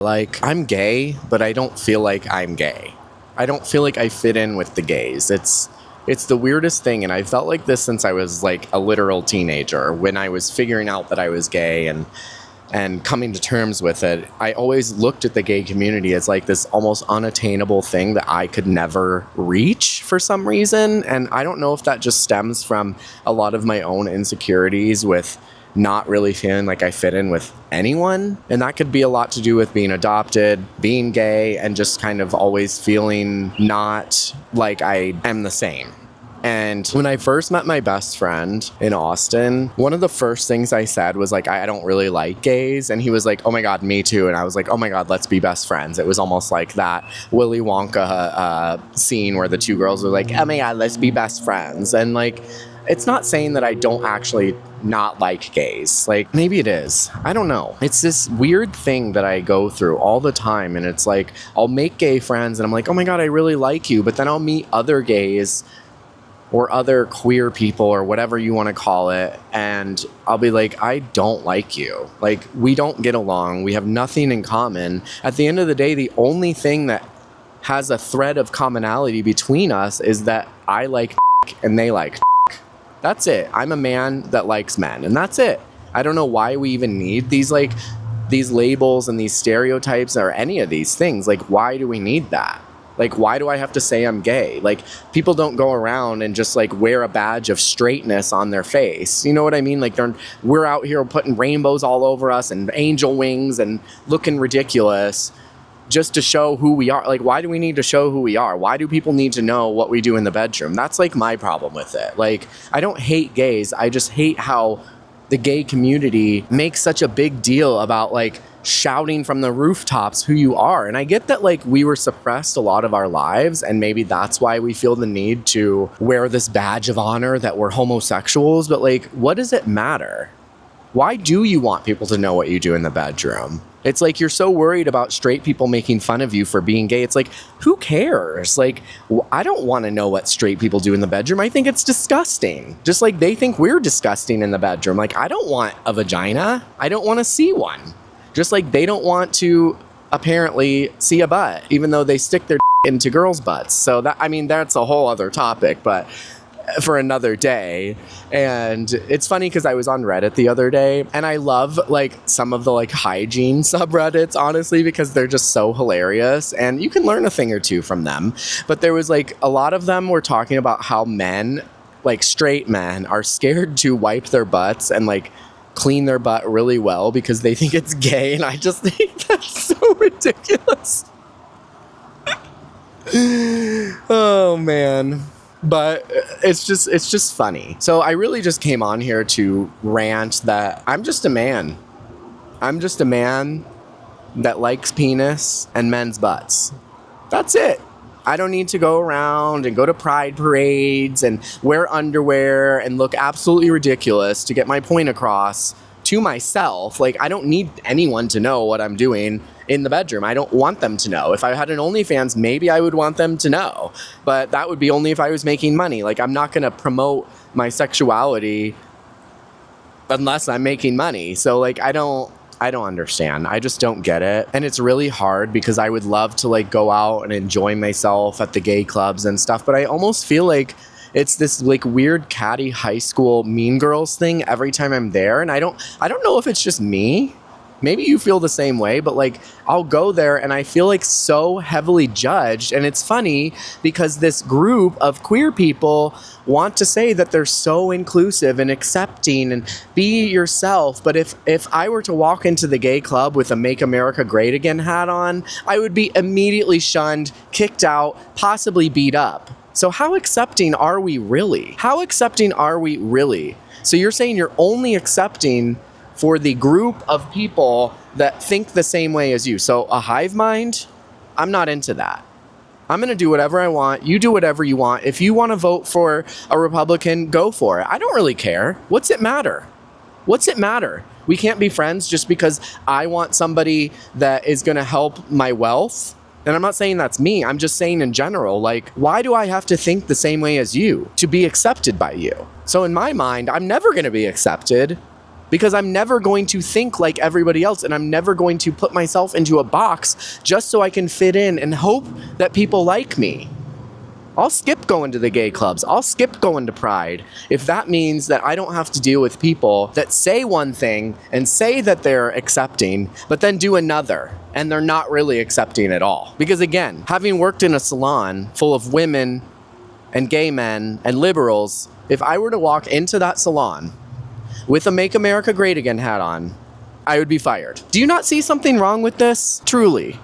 Like, I'm gay, but I don't feel like I'm gay. I don't feel like I fit in with the gays. It's the weirdest thing, and I felt like this since I was like a literal teenager. When I was figuring out that I was gay and coming to terms with it, I always looked at the gay community as like this almost unattainable thing that I could never reach for some reason. And I don't know if that just stems from a lot of my own insecurities with not really feeling like I fit in with anyone. And that could be a lot to do with being adopted, being gay, and just kind of always feeling not like I am the same. And when I first met my best friend in Austin, one of the first things I said was like, I don't really like gays. And he was like, oh my God, me too. And I was like, oh my God, let's be best friends. It was almost like that Willy Wonka scene where the two girls were like, oh my God, let's be best friends. And like, it's not saying that I don't actually not like gays. Like, maybe it is. I don't know. It's this weird thing that I go through all the time. And it's like, I'll make gay friends and I'm like, oh my God, I really like you. But then I'll meet other gays or other queer people or whatever you want to call it, and I'll be like, I don't like you. Like, we don't get along. We have nothing in common. At the end of the day, the only thing that has a thread of commonality between us is that I like and they like. That's it. I'm a man that likes men, and that's it. I don't know why we even need these labels and these stereotypes or any of these things. Like, why do we need that? Like, why do I have to say I'm gay? Like, people don't go around and just like wear a badge of straightness on their face. You know what I mean? Like, we're out here putting rainbows all over us and angel wings and looking ridiculous just to show who we are. Like, why do we need to show who we are? Why do people need to know what we do in the bedroom? That's like my problem with it. Like, I don't hate gays. I just hate how the gay community makes such a big deal about like shouting from the rooftops who you are. And I get that like we were suppressed a lot of our lives, and maybe that's why we feel the need to wear this badge of honor that we're homosexuals. But like, what does it matter? Why do you want people to know what you do in the bedroom? It's like you're so worried about straight people making fun of you for being gay. It's like, who cares? Like, I don't want to know what straight people do in the bedroom. I think it's disgusting. Just like they think we're disgusting in the bedroom. Like, I don't want a vagina. I don't want to see one. Just like they don't want to apparently see a butt, even though they stick their into girls' butts. So that, I mean, that's a whole other topic, but for another day. And it's funny because I was on Reddit the other day, and I love like some of the like hygiene subreddits, honestly, because they're just so hilarious and you can learn a thing or two from them. But there was like a lot of them were talking about how men, like straight men, are scared to wipe their butts and like clean their butt really well because they think it's gay. And I just think that's so ridiculous. Oh man. But it's just funny. So I really just came on here to rant that I'm just a man. I'm just a man that likes penis and men's butts. That's it. I don't need to go around and go to pride parades and wear underwear and look absolutely ridiculous to get my point across to myself. Like, I don't need anyone to know what I'm doing in the bedroom. I don't want them to know. If I had an OnlyFans, maybe I would want them to know, but that would be only if I was making money. Like, I'm not going to promote my sexuality unless I'm making money. So like, I don't understand. I just don't get it. And it's really hard because I would love to like go out and enjoy myself at the gay clubs and stuff, but I almost feel like it's this like weird catty high school mean girls thing every time I'm there. And I don't know if it's just me. Maybe you feel the same way, but like I'll go there and I feel like so heavily judged. And it's funny because this group of queer people want to say that they're so inclusive and accepting and be yourself. But if I were to walk into the gay club with a Make America Great Again hat on, I would be immediately shunned, kicked out, possibly beat up. So how accepting are we really? How accepting are we really? So you're saying you're only accepting for the group of people that think the same way as you. So a hive mind, I'm not into that. I'm going to do whatever I want. You do whatever you want. If you want to vote for a Republican, go for it. I don't really care. What's it matter? What's it matter? We can't be friends just because I want somebody that is going to help my wealth. And I'm not saying that's me. I'm just saying in general, like, why do I have to think the same way as you to be accepted by you? So in my mind, I'm never going to be accepted because I'm never going to think like everybody else, and I'm never going to put myself into a box just so I can fit in and hope that people like me. I'll skip going to the gay clubs. I'll skip going to Pride if that means that I don't have to deal with people that say one thing and say that they're accepting, but then do another, and they're not really accepting at all. Because again, having worked in a salon full of women and gay men and liberals, if I were to walk into that salon with a Make America Great Again hat on, I would be fired. Do you not see something wrong with this? Truly.